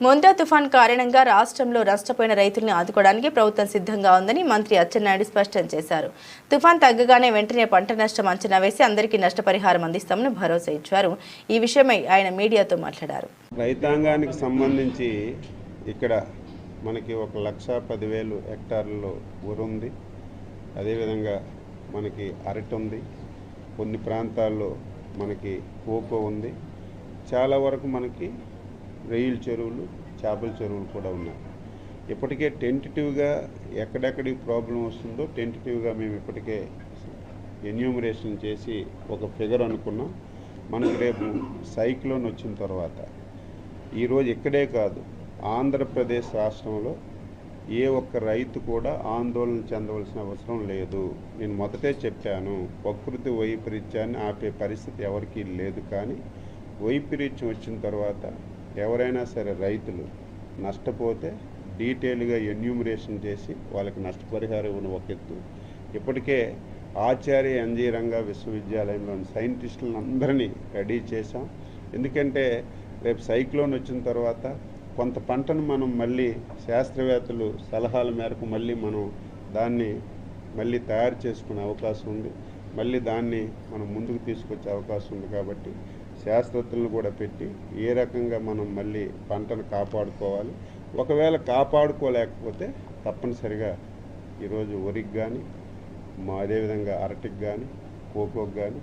మొంతా తుఫాన్ కారణంగా రాష్ట్రంలో నష్టపోయిన రైతుల్ని ఆదుకోవడానికి ప్రభుత్వం సిద్ధంగా ఉందని మంత్రి అచ్చెన్నాయుడు స్పష్టం చేశారు. తుఫాన్ తగ్గగానే వెంటనే పంట నష్టం అంచనా వేసి అందరికీ నష్టపరిహారం అందిస్తామని భరోసా ఇచ్చారు. ఈ విషయమై ఆయన మీడియాతో మాట్లాడారు. రైతాంగానికి సంబంధించి ఇక్కడ మనకి 1,10,000 హెక్టార్లలో వరుంది. అదేవిధంగా మనకి అరటి ఉంది. కొన్ని ప్రాంతాల్లో మనకి కోకో ఉంది. చాలా వరకు మనకి రొయ్యల చెరువులు, చేపల చెరువులు కూడా ఉన్నాయి. ఇప్పటికే టెంటేటివ్గా ఎక్కడెక్కడి ప్రాబ్లం వస్తుందో టెంటేటివ్గా మేము ఇప్పటికే ఎన్యూమరేషన్ చేసి ఒక ఫిగర్ అనుకున్నాం. మనకి రేపు సైక్లోన్ వచ్చిన తర్వాత ఈరోజు ఇక్కడే కాదు, ఆంధ్రప్రదేశ్ రాష్ట్రంలో ఏ ఒక్క రైతు కూడా ఆందోళన చెందవలసిన అవసరం లేదు. నేను మొదటే చెప్పాను, ప్రకృతి వైపరీత్యాన్ని ఆపే పరిస్థితి ఎవరికీ లేదు. కానీ వైపరీత్యం వచ్చిన తర్వాత ఎవరైనా సరే రైతులు నష్టపోతే డీటెయిల్గా ఎన్యూమరేషన్ చేసి వాళ్ళకి నష్టపరిహారం ఇవ్వడం ఒక ఎత్తు. ఇప్పటికే ఆచార్య ఎన్జీ రంగా విశ్వవిద్యాలయంలోని సైంటిస్టులను అందరినీ రెడీ చేశాం. ఎందుకంటే రేపు సైక్లోన్ వచ్చిన తర్వాత కొంత పంటను మనం మళ్ళీ శాస్త్రవేత్తలు సలహాల మేరకు మనం దాన్ని తయారు చేసుకునే అవకాశం ఉంది. మళ్ళీ దాన్ని మనం ముందుకు తీసుకొచ్చే అవకాశం ఉంది. కాబట్టి శాస్త్రజ్ఞులను కూడా పెట్టి ఏ రకంగా మనం మళ్ళీ పంటను కాపాడుకోవాలి, ఒకవేళ కాపాడుకోలేకపోతే తప్పనిసరిగా ఈరోజు వరికి కానీ, అదేవిధంగా అరటికి కానీ, కోకోకి కానీ